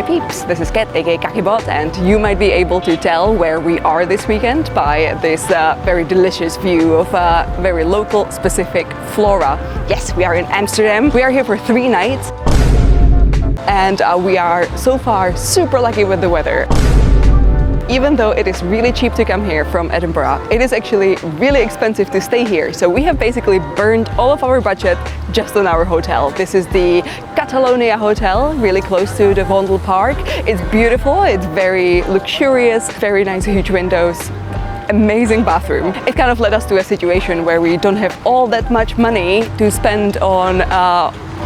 peeps, this is Kat aka Kakibot, and you might be able to tell where we are this weekend by this very delicious view of very local specific flora. Yes, we are in Amsterdam. We are here for 3 nights and we are so far super lucky with the weather. Even though it is really cheap to come here from Edinburgh, it is actually really expensive to stay here. So we have basically burned all of our budget just on our hotel. This is the Catalonia Hotel, really close to the Fondle Park. It's beautiful, it's very luxurious, very nice huge windows, amazing bathroom. It kind of led us to a situation where we don't have all that much money to spend on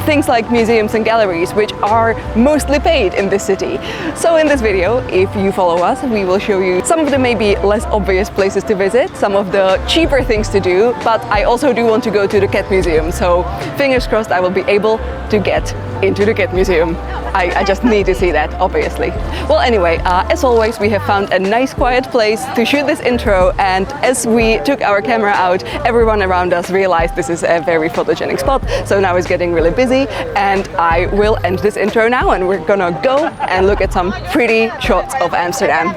things like museums and galleries, which are mostly paid in this city. So in this video, if you follow us, we will show you some of the maybe less obvious places to visit, some of the cheaper things to do, but I also do want to go to the cat museum, so fingers crossed I will be able to get into the cat museum. I just need to see that, obviously. Well, anyway, as always, we have found a nice quiet place to shoot this intro, and as we took our camera out, everyone around us realized this is a very photogenic spot, so now it's getting really busy, and I will end this intro now, and we're gonna go and look at some pretty shots of Amsterdam.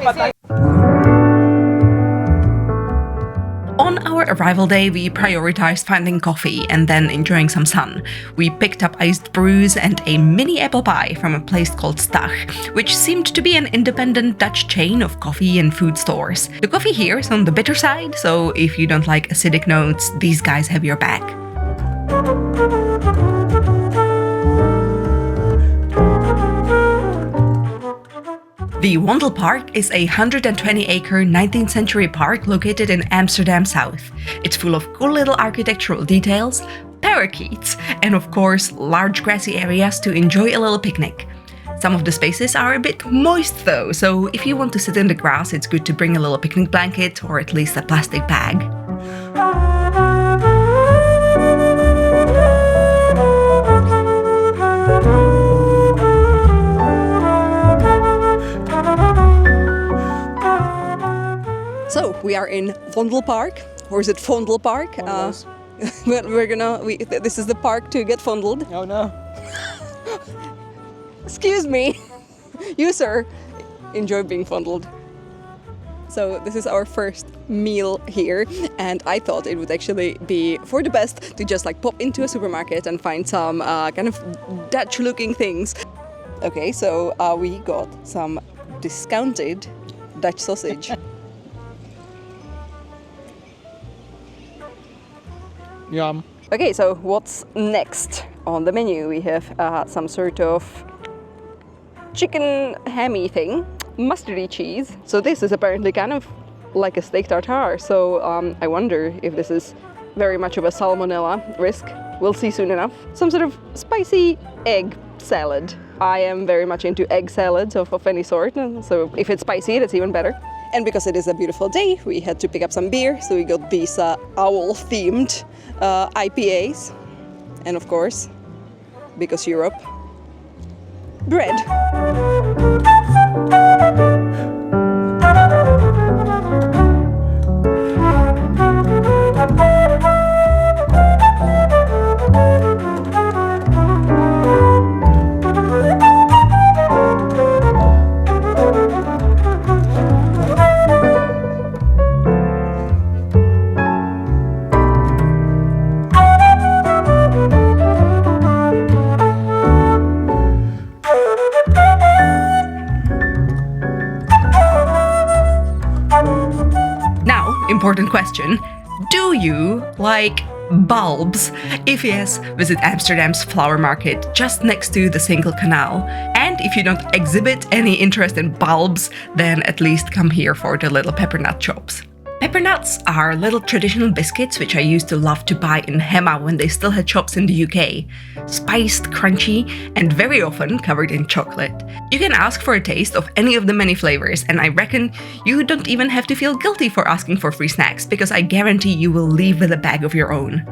On our arrival day, we prioritized finding coffee and then enjoying some sun. We picked up iced brews and a mini apple pie from a place called Stak, which seemed to be an independent Dutch chain of coffee and food stores. The coffee here is on the bitter side, so if you don't like acidic notes, these guys have your back. The Fondle Park is a 120-acre 19th century park located in Amsterdam South. It's full of cool little architectural details, parakeets, and of course large grassy areas to enjoy a little picnic. Some of the spaces are a bit moist though, so if you want to sit in the grass, it's good to bring a little picnic blanket or at least a plastic bag. So we are in Fondle Park, or is it Fondle Park? This is the park to get fondled. Oh no. Excuse me. You, sir, enjoy being fondled. So this is our first meal here, and I thought it would actually be for the best to just like pop into a supermarket and find some kind of Dutch looking things. Okay, so we got some discounted Dutch sausage. Yum. Okay, so what's next on the menu? We have some sort of chicken hammy thing, mustardy cheese. So this is apparently kind of like a steak tartare. So I wonder if this is very much of a salmonella risk. We'll see soon enough. Some sort of spicy egg salad. I am very much into egg salads of any sort. So if it's spicy, that's even better. And because it is a beautiful day, we had to pick up some beer. So we got these owl-themed IPAs. And of course, because Europe, bread. Important question. Do you like bulbs? If yes, visit Amsterdam's flower market just next to the Single Canal. And if you don't exhibit any interest in bulbs, then at least come here for the little peppernut shops. Peppernuts are little traditional biscuits which I used to love to buy in Hema when they still had shops in the UK. Spiced, crunchy, and very often covered in chocolate. You can ask for a taste of any of the many flavors, and I reckon you don't even have to feel guilty for asking for free snacks, because I guarantee you will leave with a bag of your own.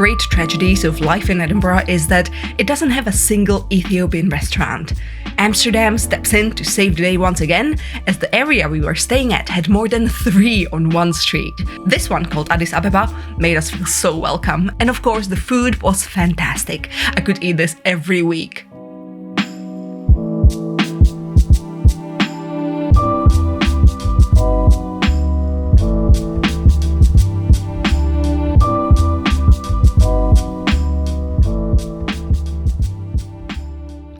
great tragedies of life in Edinburgh is that it doesn't have a single Ethiopian restaurant. Amsterdam steps in to save the day once again, as the area we were staying at had more than 3 on one street. This one, called Addis Ababa, made us feel so welcome, and of course the food was fantastic. I could eat this every week.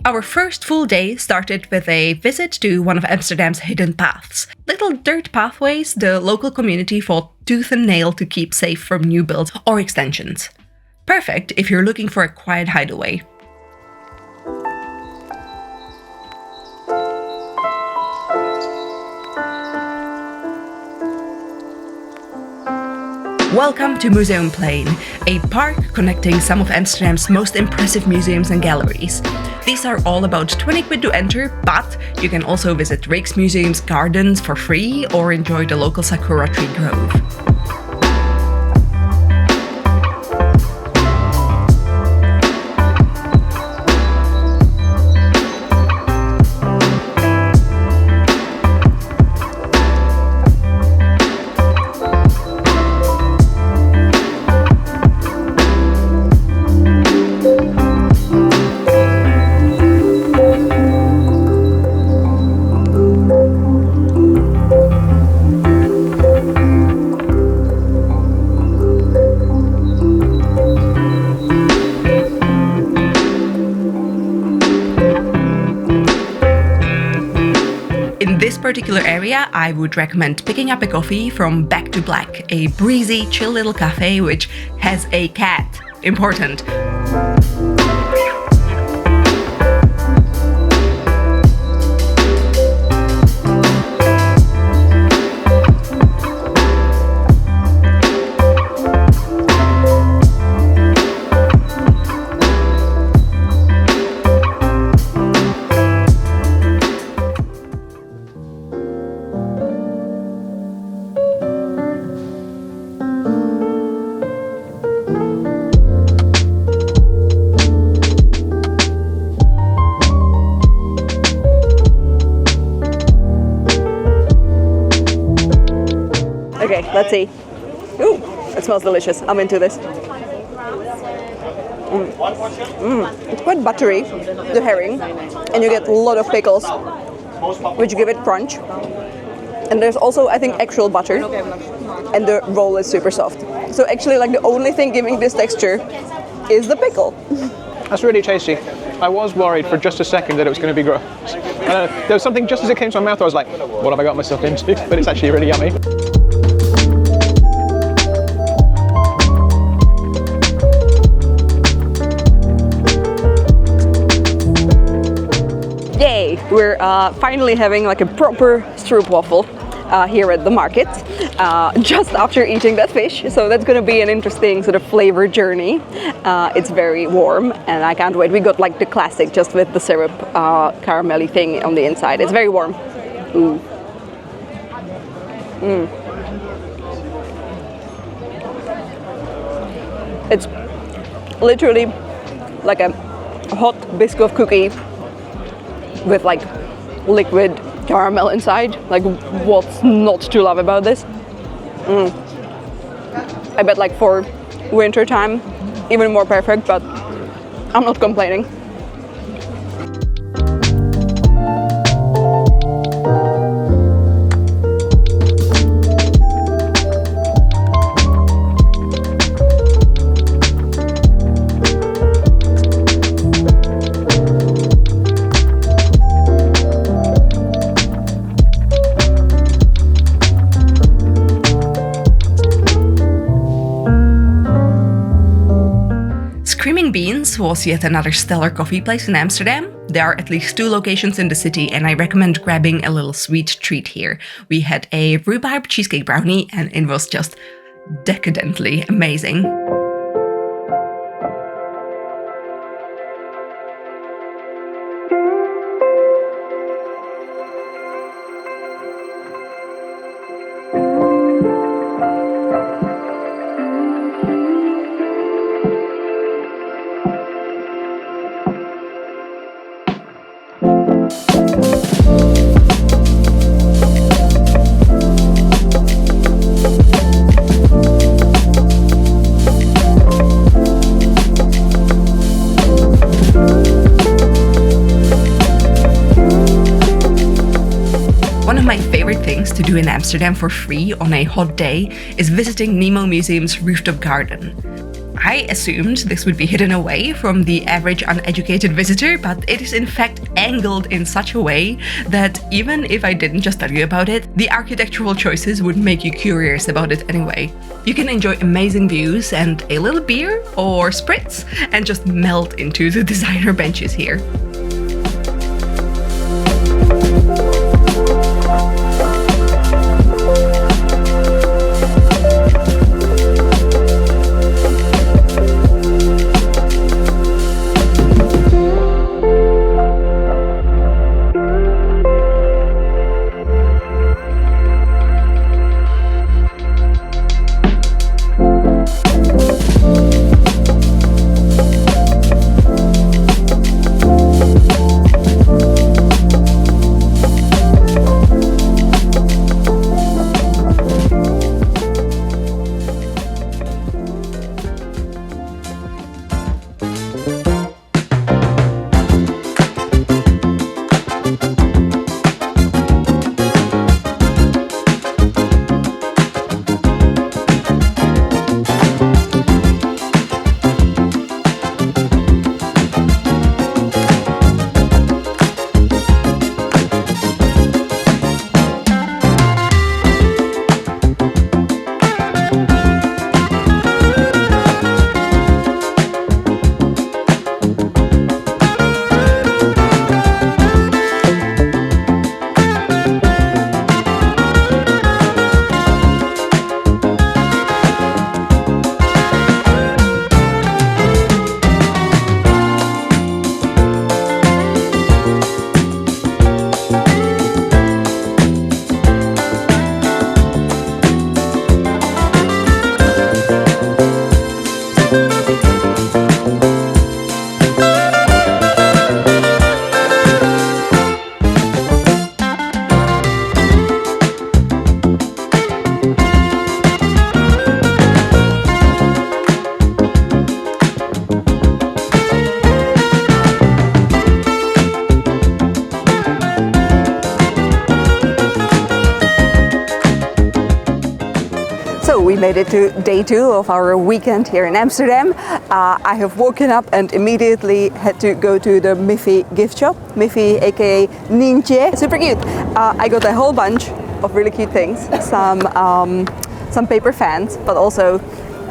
Our first full day started with a visit to one of Amsterdam's hidden paths. Little dirt pathways the local community fought tooth and nail to keep safe from new builds or extensions. Perfect if you're looking for a quiet hideaway. Welcome to Museum Plein, a park connecting some of Amsterdam's most impressive museums and galleries. These are all about 20 quid to enter, but you can also visit Rijksmuseum's gardens for free or enjoy the local Sakura tree grove. In this particular area, I would recommend picking up a coffee from Back to Black, a breezy, chill little cafe which has a cat. Important. Okay, let's see. Ooh, it smells delicious. I'm into this. It's quite buttery, the herring, and you get a lot of pickles, which give it crunch. And there's also, I think, actual butter, and the roll is super soft. So actually, like, the only thing giving this texture is the pickle. That's really tasty. I was worried for just a second that it was going to be gross. There was something just as it came to my mouth, I was like, what have I got myself into? But it's actually really yummy. Yay! We're finally having like a proper stroopwafel here at the market, just after eating that fish. So that's going to be an interesting sort of flavor journey. It's very warm and I can't wait. We got like the classic, just with the syrup caramelly thing on the inside. It's very warm. Ooh. It's literally like a hot Biscoff cookie with like liquid caramel inside. Like, what's not to love about this? I bet like for winter time, even more perfect, but I'm not complaining. Beans was yet another stellar coffee place in Amsterdam. There are at least 2 locations in the city and I recommend grabbing a little sweet treat here. We had a rhubarb cheesecake brownie and it was just decadently amazing. favorite things to do in Amsterdam for free on a hot day is visiting Nemo Museum's rooftop garden. I assumed this would be hidden away from the average uneducated visitor, but it is in fact angled in such a way that even if I didn't just tell you about it, the architectural choices would make you curious about it anyway. You can enjoy amazing views and a little beer or spritz and just melt into the designer benches here. We made it to day 2 of our weekend here in Amsterdam. I have woken up and immediately had to go to the Miy Gift Shop. Miy, aka Nientje. Super cute. I got a whole bunch of really cute things. Some paper fans, but also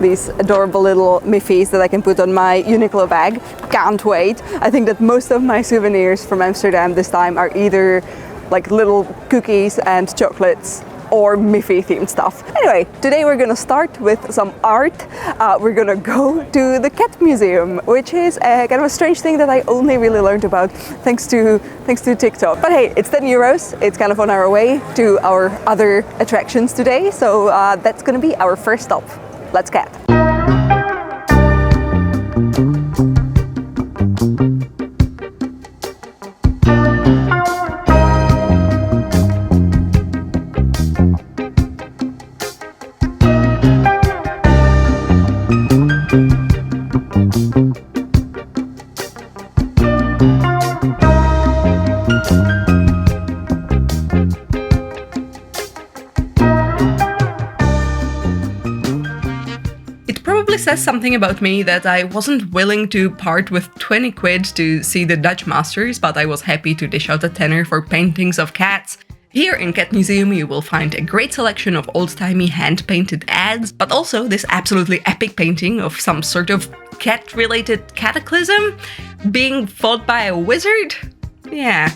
these adorable little Miys that I can put on my Uniqlo bag. Can't wait. I think that most of my souvenirs from Amsterdam this time are either like little cookies and chocolates or Miy themed stuff. Anyway, today we're gonna start with some art. We're gonna go to the cat museum, which is kind of a strange thing that I only really learned about thanks to TikTok. But hey, it's 10 euros. It's kind of on our way to our other attractions today. So that's gonna be our first stop. Let's cat. Says something about me that I wasn't willing to part with 20 quid to see the Dutch masters, but I was happy to dish out a tenner for paintings of cats. Here in Cat Museum you will find a great selection of old-timey hand-painted ads, but also this absolutely epic painting of some sort of cat-related cataclysm being fought by a wizard. Yeah.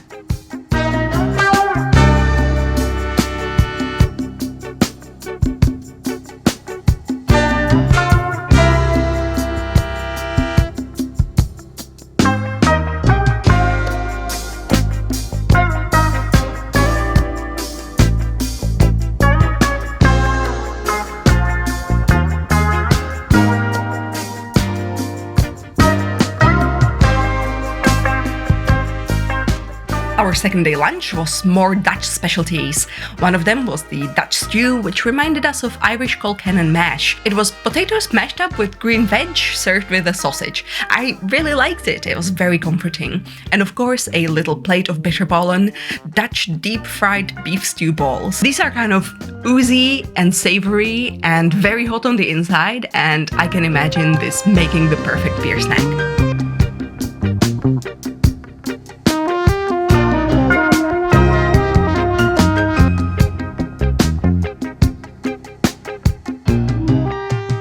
Our second day lunch was more Dutch specialties. One of them was the Dutch stew, which reminded us of Irish colcannon mash. It was potatoes mashed up with green veg, served with a sausage. I really liked it. It was very comforting. And of course, a little plate of bitterballen, Dutch deep-fried beef stew balls. These are kind of oozy and savory and very hot on the inside, and I can imagine this making the perfect beer snack.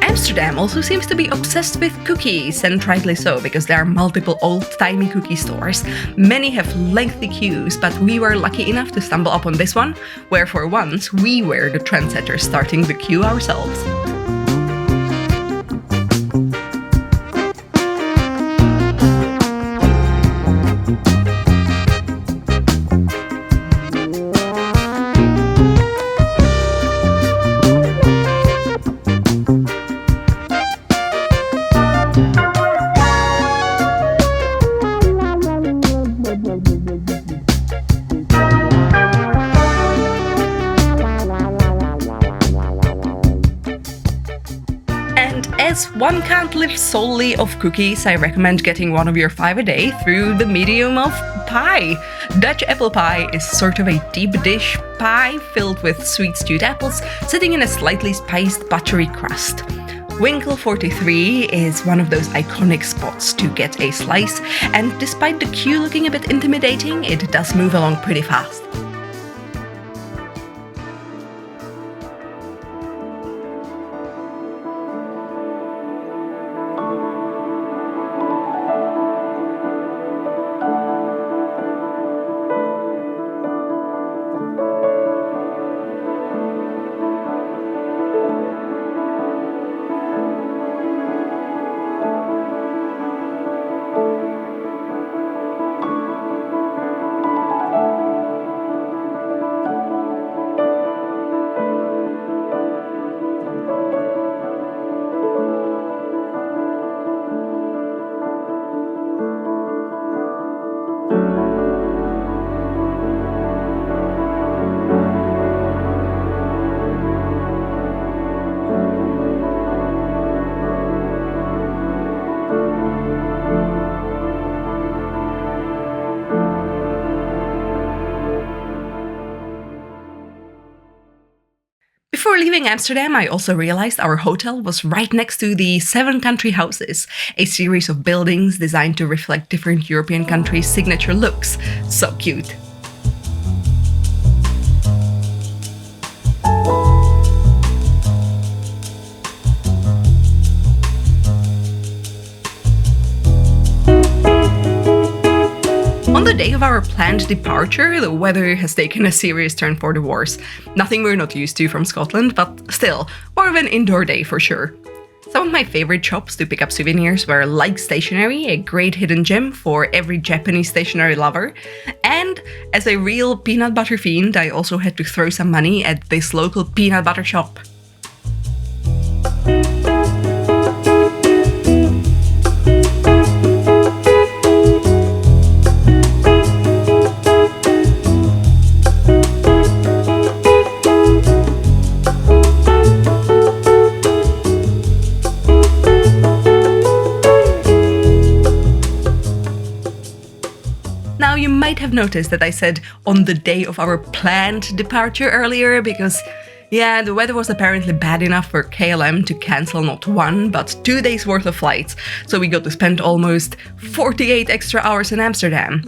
Amsterdam also seems to be obsessed with cookies, and rightly so, because there are multiple old-timey cookie stores. Many have lengthy queues, but we were lucky enough to stumble upon this one, where for once we were the trendsetters starting the queue ourselves. As one can't live solely off cookies, I recommend getting one of your 5 a day through the medium of pie. Dutch apple pie is sort of a deep dish pie filled with sweet stewed apples, sitting in a slightly spiced buttery crust. Winkel 43 is one of those iconic spots to get a slice, and despite the queue looking a bit intimidating, it does move along pretty fast. Before leaving Amsterdam, I also realized our hotel was right next to the 7 country houses, a series of buildings designed to reflect different European countries' signature looks. So cute. On the day of our planned departure, the weather has taken a serious turn for the worse. Nothing we're not used to from Scotland, but still, more of an indoor day for sure. Some of my favorite shops to pick up souvenirs were Like Stationery, a great hidden gem for every Japanese stationery lover. And as a real peanut butter fiend, I also had to throw some money at this local peanut butter shop. Now, you might have noticed that I said on the day of our planned departure earlier, because, yeah, the weather was apparently bad enough for KLM to cancel not 1, but 2 days worth of flights, so we got to spend almost 48 extra hours in Amsterdam.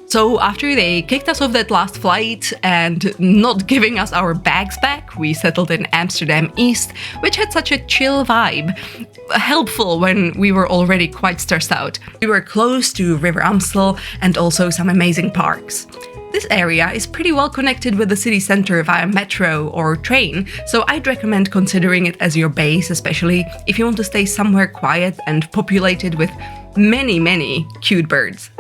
So after they kicked us off that last flight and not giving us our bags back, we settled in Amsterdam East, which had such a chill vibe, helpful when we were already quite stressed out. We were close to River Amstel and also some amazing parks. This area is pretty well connected with the city center via metro or train, so I'd recommend considering it as your base, especially if you want to stay somewhere quiet and populated with many cute birds.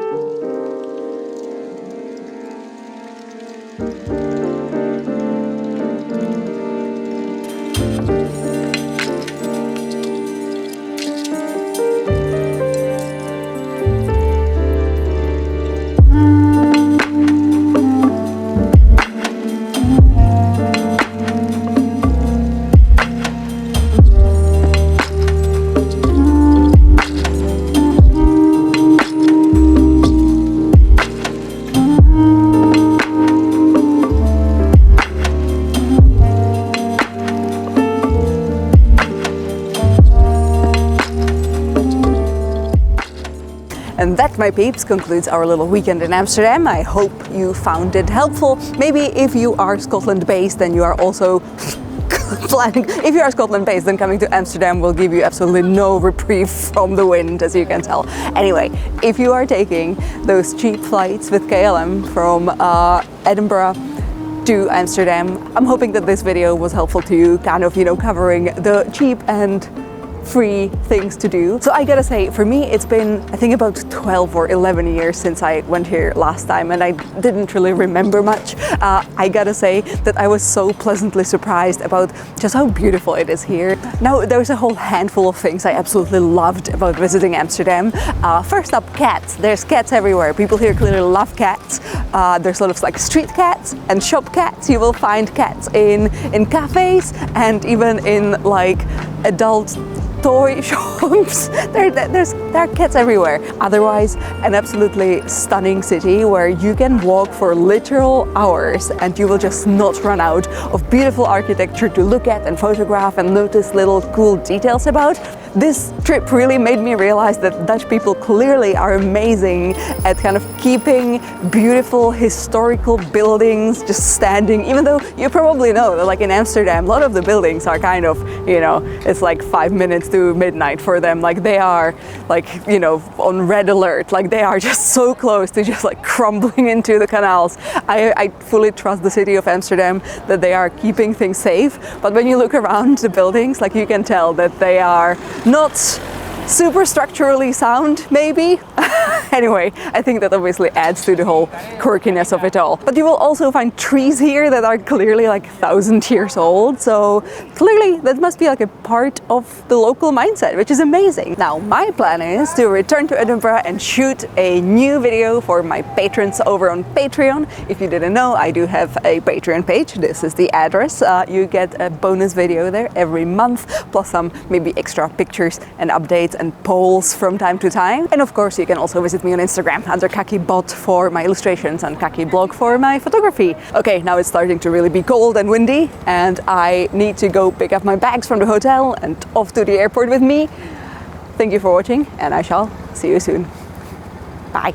my peeps, concludes our little weekend in Amsterdam. I hope you found it helpful. Maybe if you are Scotland based, then you are also planning. If you are Scotland based, then coming to Amsterdam will give you absolutely no reprieve from the wind, as you can tell. Anyway, if you are taking those cheap flights with KLM from Edinburgh to Amsterdam, I'm hoping that this video was helpful to you, kind of, covering the cheap and free things to do. So I gotta say, for me, it's been, I think, about 12 or 11 years since I went here last time, and I didn't really remember much. I gotta say that I was so pleasantly surprised about just how beautiful it is here. Now, there's a whole handful of things I absolutely loved about visiting Amsterdam. First up, cats. There's cats everywhere. People here clearly love cats. There's a lot of like street cats and shop cats. You will find cats in cafes and even in like adult toy shops. There are cats everywhere. Otherwise, an absolutely stunning city where you can walk for literal hours and you will just not run out of beautiful architecture to look at and photograph and notice little cool details about. This trip really made me realize that Dutch people clearly are amazing at kind of keeping beautiful historical buildings just standing, even though you probably know that like in Amsterdam, a lot of the buildings are kind of, it's like 5 minutes to midnight for them. Like they are like, on red alert, like they are just so close to just like crumbling into the canals. I fully trust the city of Amsterdam that they are keeping things safe. But when you look around the buildings, like you can tell that they are not super structurally sound, maybe. Anyway, I think that obviously adds to the whole quirkiness of it all. But you will also find trees here that are clearly like 1,000 years old. So clearly that must be like a part of the local mindset, which is amazing. Now, my plan is to return to Edinburgh and shoot a new video for my patrons over on Patreon. If you didn't know, I do have a Patreon page. This is the address. You get a bonus video there every month, plus some maybe extra pictures and updates and polls from time to time. And of course, you can also visit me on Instagram under KakiBot for my illustrations and KakiBlog for my photography. Okay, now it's starting to really be cold and windy, and I need to go pick up my bags from the hotel and off to the airport with me. Thank you for watching, and I shall see you soon. Bye.